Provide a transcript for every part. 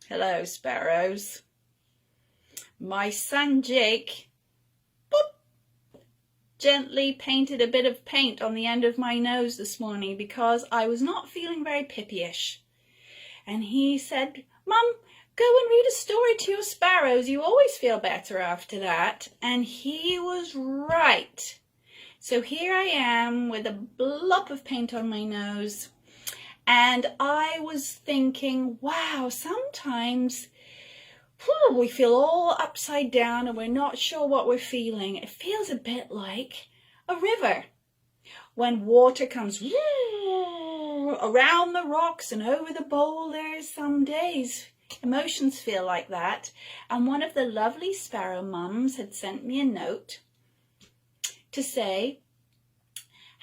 Hello, sparrows. My son Jake, boop, gently painted a bit of paint on the end of my nose this morning because I was not feeling very pippyish. And he said, "Mum, go and read a story to your sparrows. You always feel better after that." And he was right. So here I am with a blob of paint on my nose. And I was thinking, wow, sometimes we feel all upside down and we're not sure what we're feeling. It feels a bit like a river. When water comes around the rocks and over the boulders, some days emotions feel like that. And one of the lovely sparrow mums had sent me a note to say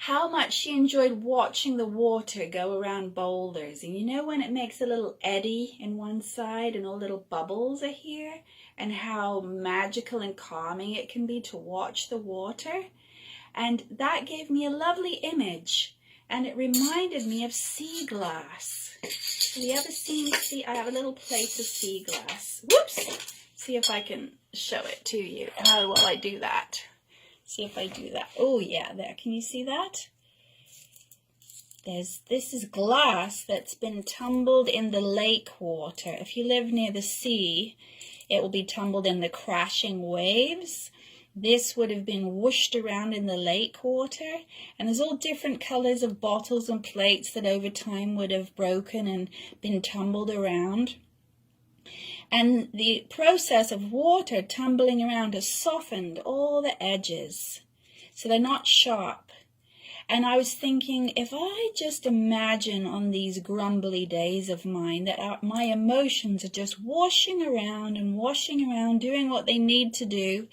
how much she enjoyed watching the water go around boulders. And you know when it makes a little eddy in one side and all little bubbles are here, and how magical and calming it can be to watch the water? And that gave me a lovely image, and it reminded me of sea glass. Have you ever seen I have a little plate of sea glass. Whoops! See if I can show it to you. How will I do that? See if I do that. Oh yeah, there. Can you see that? This is glass that's been tumbled in the lake water. If you live near the sea, it will be tumbled in the crashing waves. This would have been whooshed around in the lake water. And there's all different colors of bottles and plates that over time would have broken and been tumbled around. And the process of water tumbling around has softened all the edges, so they're not sharp. And I was thinking, if I just imagine on these grumbly days of mine that my emotions are just washing around and washing around, doing what they need to do,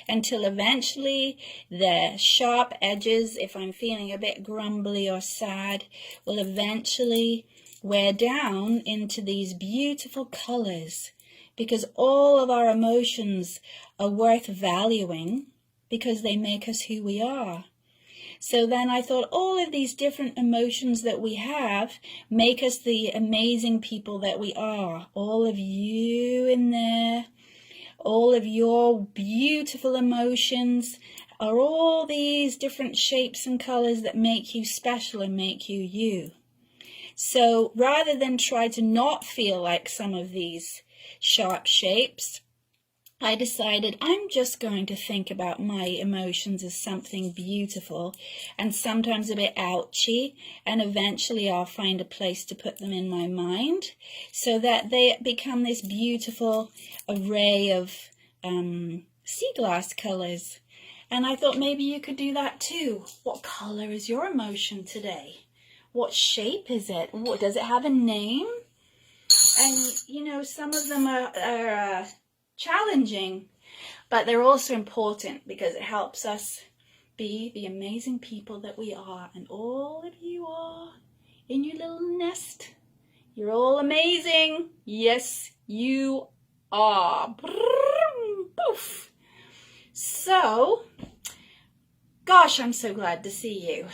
until eventually the sharp edges, if I'm feeling a bit grumbly or sad, will eventually wear down into these beautiful colors. Because all of our emotions are worth valuing because they make us who we are. So then I thought all of these different emotions that we have make us the amazing people that we are. All of you in there, all of your beautiful emotions are all these different shapes and colors that make you special and make you you. So rather than try to not feel like some of these sharp shapes, I decided I'm just going to think about my emotions as something beautiful and sometimes a bit ouchy, and eventually I'll find a place to put them in my mind so that they become this beautiful array of sea glass colors. And I thought maybe you could do that too. What color is your emotion today? What shape is it? Does it have a name? And, you know, some of them are challenging, but they're also important because it helps us be the amazing people that we are. And all of you are in your little nest. You're all amazing. Yes, you are. Poof. So, gosh, I'm so glad to see you.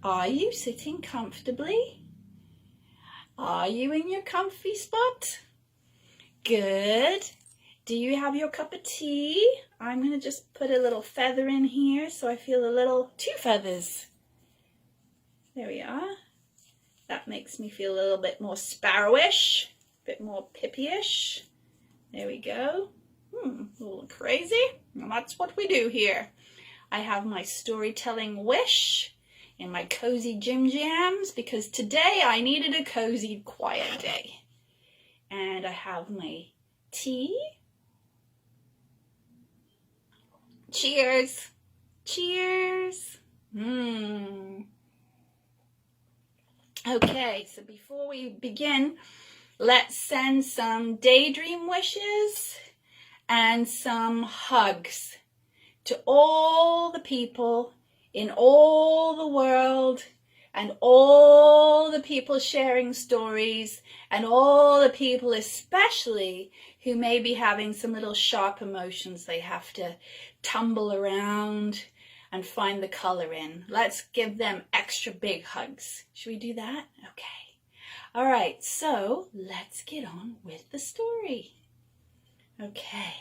Are you sitting comfortably? Are you in your comfy spot? Good. Do you have your cup of tea? I'm going to just put a little feather in here so I feel two feathers. There we are. That makes me feel a little bit more sparrowish, a bit more pippyish. There we go. A little crazy. And that's what we do here. I have my storytelling wish in my cozy Jim Jams because today I needed a cozy, quiet day. And I have my tea. Cheers. Cheers. Okay, so before we begin, let's send some daydream wishes and some hugs to all the people in all the world, and all the people sharing stories, and all the people especially who may be having some little sharp emotions they have to tumble around and find the color in. Let's give them extra big hugs. Should we do that? Okay. All right, so let's get on with the story. Okay.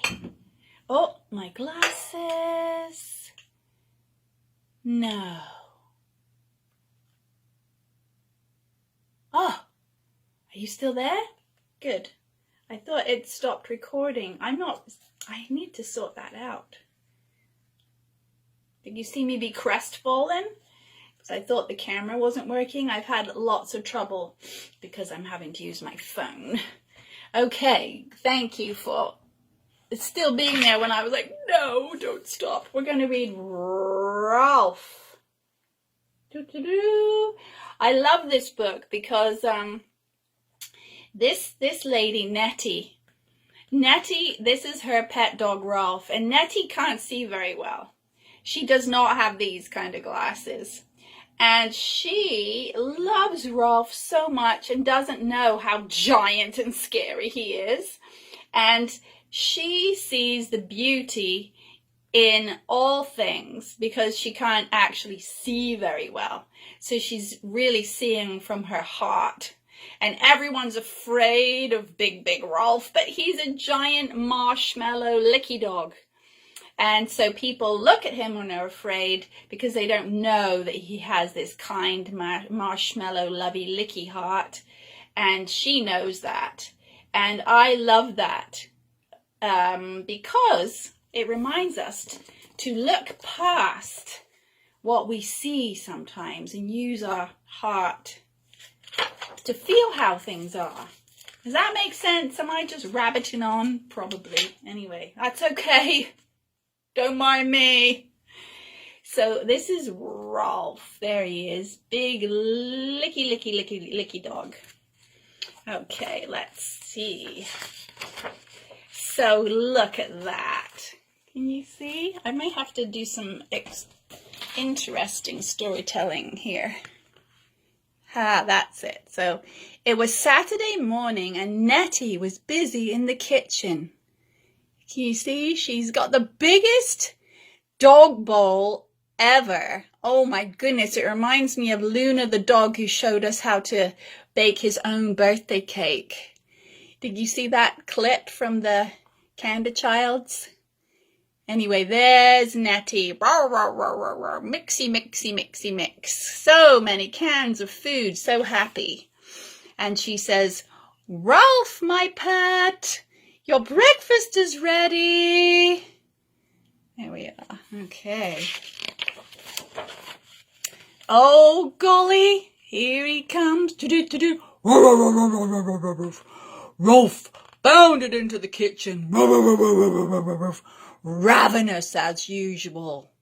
Oh, my glasses. No. Oh, are you still there? Good. I thought it stopped recording. I need to sort that out. Did you see me be crestfallen? Because I thought the camera wasn't working. I've had lots of trouble because I'm having to use my phone. Okay, thank you for still being there when I was like, no, don't stop. We're going to read Rolf. I love this book because this lady, Nettie, this is her pet dog, Rolf, and Nettie can't see very well. She does not have these kind of glasses. And she loves Rolf so much and doesn't know how giant and scary he is. And she sees the beauty in all things because she can't actually see very well. So she's really seeing from her heart. And everyone's afraid of big Rolf, but he's a giant marshmallow licky dog. And so people look at him when they're afraid because they don't know that he has this kind marshmallow lovey licky heart. And she knows that. And I love that because it reminds us to look past what we see sometimes and use our heart to feel how things are. Does that make sense? Am I just rabbiting on? Probably. Anyway, that's okay. Don't mind me. So this is Rolf. There he is. Big licky dog. Okay, let's see. So look at that. Can you see? I may have to do some interesting storytelling here. That's it. So it was Saturday morning and Nettie was busy in the kitchen. Can you see? She's got the biggest dog bowl ever. Oh my goodness. It reminds me of Luna the dog who showed us how to bake his own birthday cake. Did you see that clip from the Canada Childs? Anyway, there's Nettie. Mixy mix. So many cans of food. So happy. And she says, Rolf, my pet, your breakfast is ready. There we are. Okay. Oh, golly. Here he comes. Rolf bounded into the kitchen. Ravenous as usual.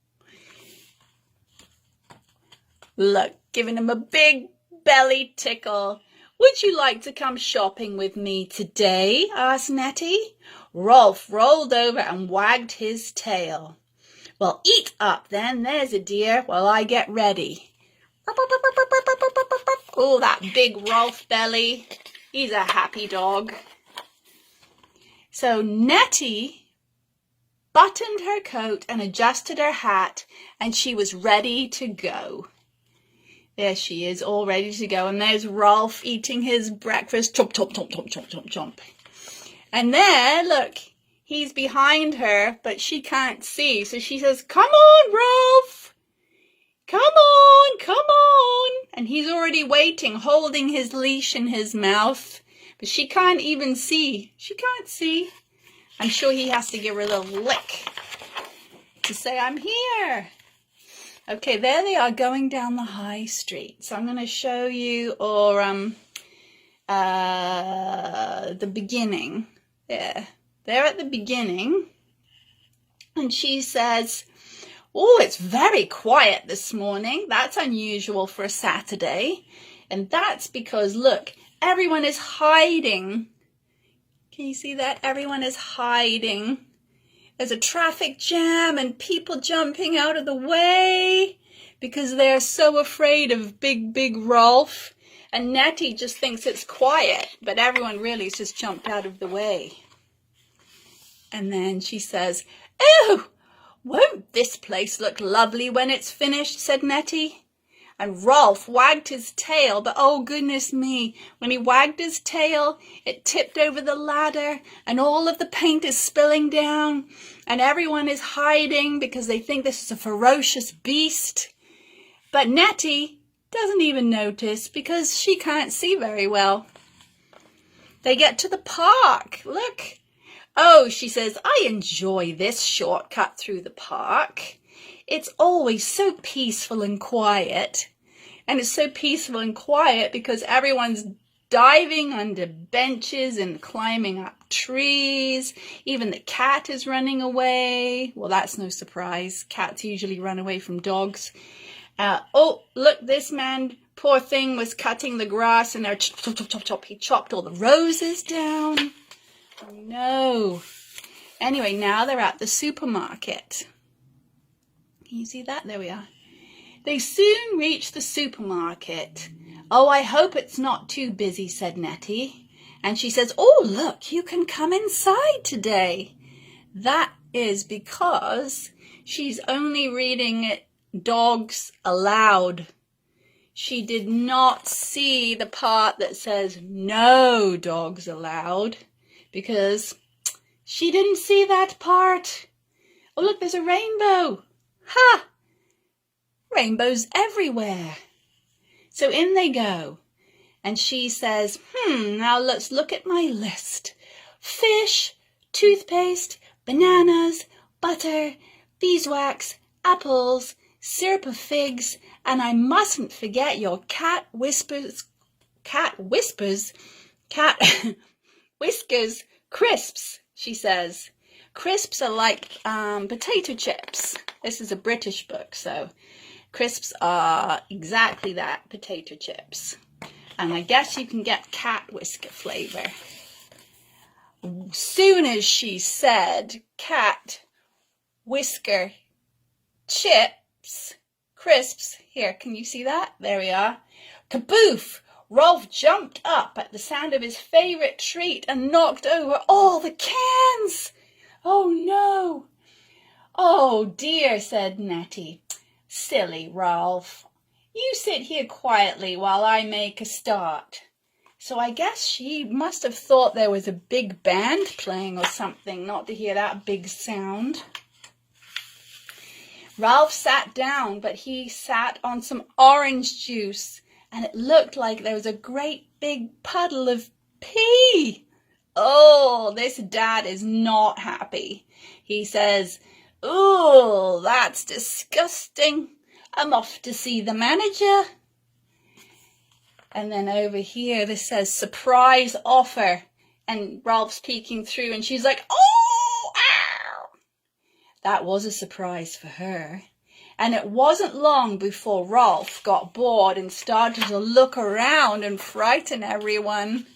Look, giving him a big belly tickle. Would you like to come shopping with me today? Asked Nettie. Rolf rolled over and wagged his tail. Well, eat up then, there's a dear, while I get ready. Oh, that big Rolf belly. He's a happy dog. So Nettie buttoned her coat and adjusted her hat, and she was ready to go. There she is, all ready to go. And there's Rolf eating his breakfast. Chomp, chomp, chomp, chomp, chomp, chomp, chomp. And there, look, he's behind her, but she can't see. So she says, come on, Rolf. Come on, come on. And he's already waiting, holding his leash in his mouth. But she can't even see. She can't see. I'm sure he has to give her a little lick to say, I'm here. Okay, there they are going down the high street. So I'm going to show you the beginning. There. They're at the beginning. And she says, oh, it's very quiet this morning. That's unusual for a Saturday. And that's because, look, everyone is hiding. Can you see that? Everyone is hiding. There's a traffic jam and people jumping out of the way because they're so afraid of big Rolf. And Nettie just thinks it's quiet, but everyone really has just jumped out of the way. And then she says, oh, won't this place look lovely when it's finished, said Nettie. And Rolf wagged his tail, but oh goodness me, when he wagged his tail, it tipped over the ladder and all of the paint is spilling down and everyone is hiding because they think this is a ferocious beast. But Nettie doesn't even notice because she can't see very well. They get to the park. Look. Oh, she says, I enjoy this shortcut through the park. It's always so peaceful and quiet. And it's so peaceful and quiet because everyone's diving under benches and climbing up trees. Even the cat is running away. Well, that's no surprise. Cats usually run away from dogs. Oh, look, this man, poor thing, was cutting the grass and there, chop, chop, chop, chop. He chopped all the roses down. Oh, no. Anyway, now they're at the supermarket. Can you see that? There we are. They soon reach the supermarket. Oh, I hope it's not too busy, said Nettie. And she says, oh, look, you can come inside today. That is because she's only reading dogs aloud. She did not see the part that says no dogs allowed because she didn't see that part. Oh, look, there's a rainbow. Ha! Rainbows everywhere. So in they go. And she says, now let's look at my list. Fish, toothpaste, bananas, butter, beeswax, apples, syrup of figs, and I mustn't forget your cat whiskers crisps, she says. Crisps are like potato chips. This is a British book, so crisps are exactly that, potato chips. And I guess you can get cat whisker flavor. Soon as she said cat whisker chips, crisps, here, can you see that? There we are. Kaboof! Rolf jumped up at the sound of his favourite treat and knocked over all the cans. Oh no! Oh dear, said Nettie. Silly Rolf. You sit here quietly while I make a start. So I guess she must have thought there was a big band playing or something, not to hear that big sound. Rolf sat down, but he sat on some orange juice, and it looked like there was a great big puddle of pee. Oh, this dad is not happy. He says, oh, that's disgusting. I'm off to see the manager. And then over here, this says surprise offer. And Rolf's peeking through and she's like, oh, ow. That was a surprise for her. And it wasn't long before Rolf got bored and started to look around and frighten everyone.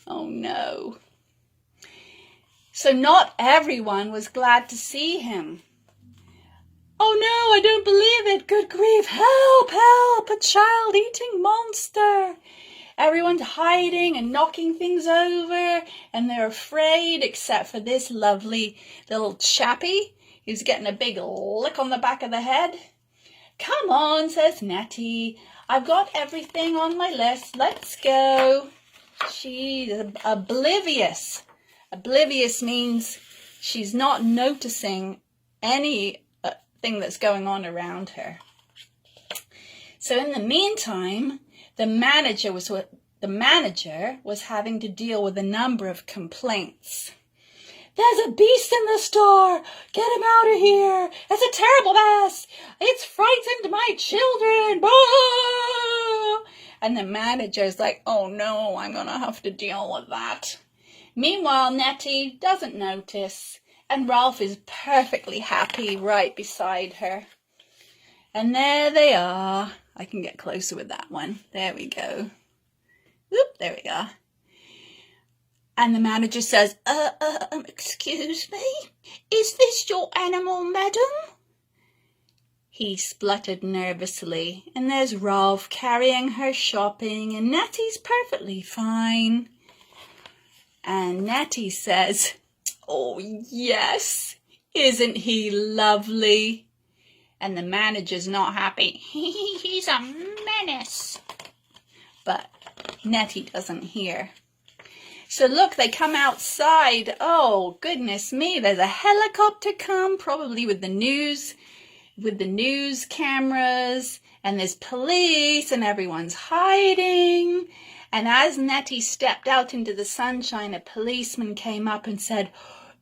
Oh no. So not everyone was glad to see him. Oh no, I don't believe it. Good grief. Help, help, a child-eating monster. Everyone's hiding and knocking things over and they're afraid except for this lovely little chappie who's getting a big lick on the back of the head. Come on, says Nettie. I've got everything on my list. Let's go. She's oblivious. Oblivious means she's not noticing anything that's going on around her. So in the meantime, the manager was having to deal with a number of complaints. There's a beast in the store. Get him out of here. It's a terrible mess. It's frightened my children. Boo! And the manager's like, oh no, I'm going to have to deal with that. Meanwhile, Nettie doesn't notice, and Rolf is perfectly happy right beside her. And there they are. I can get closer with that one. There we go. Oop, there we are. And the manager says, excuse me, is this your animal, madam? He spluttered nervously, and there's Rolf carrying her shopping, and Nettie's perfectly fine. And Nettie says, oh yes, isn't he lovely? and the manager's not happy. He's a menace. But Nettie doesn't hear. So look, they come outside. Oh, goodness me, there's a helicopter come, probably with the news cameras, and there's police, and everyone's hiding. And as Nettie stepped out into the sunshine, a policeman came up and said,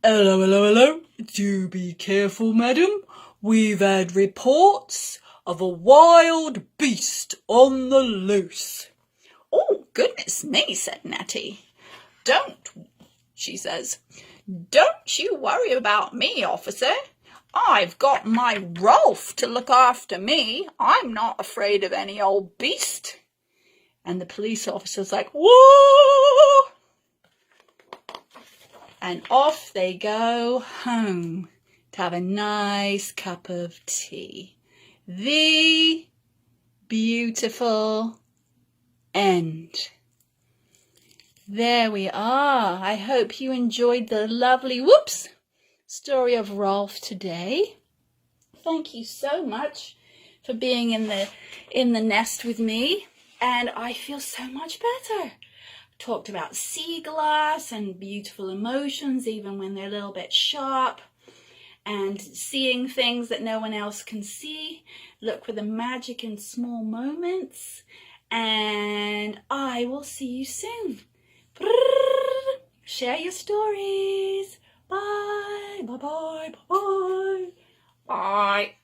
"Hello, hello, hello. Do be careful, madam. We've had reports of a wild beast on the loose." "Oh, goodness me," said Nettie. She says, "Don't you worry about me, officer. I've got my Rolf to look after me. I'm not afraid of any old beast." And the police officer's like, "Whoa!" And off they go home to have a nice cup of tea. The beautiful end. There we are. I hope you enjoyed the lovely, story of Rolf today. Thank you so much for being in the nest with me, and I feel so much better. Talked about sea glass and beautiful emotions, even when they're a little bit sharp, and seeing things that no one else can see. Look for the magic in small moments, and I will see you soon. Share your stories. Bye, bye, bye, bye, bye.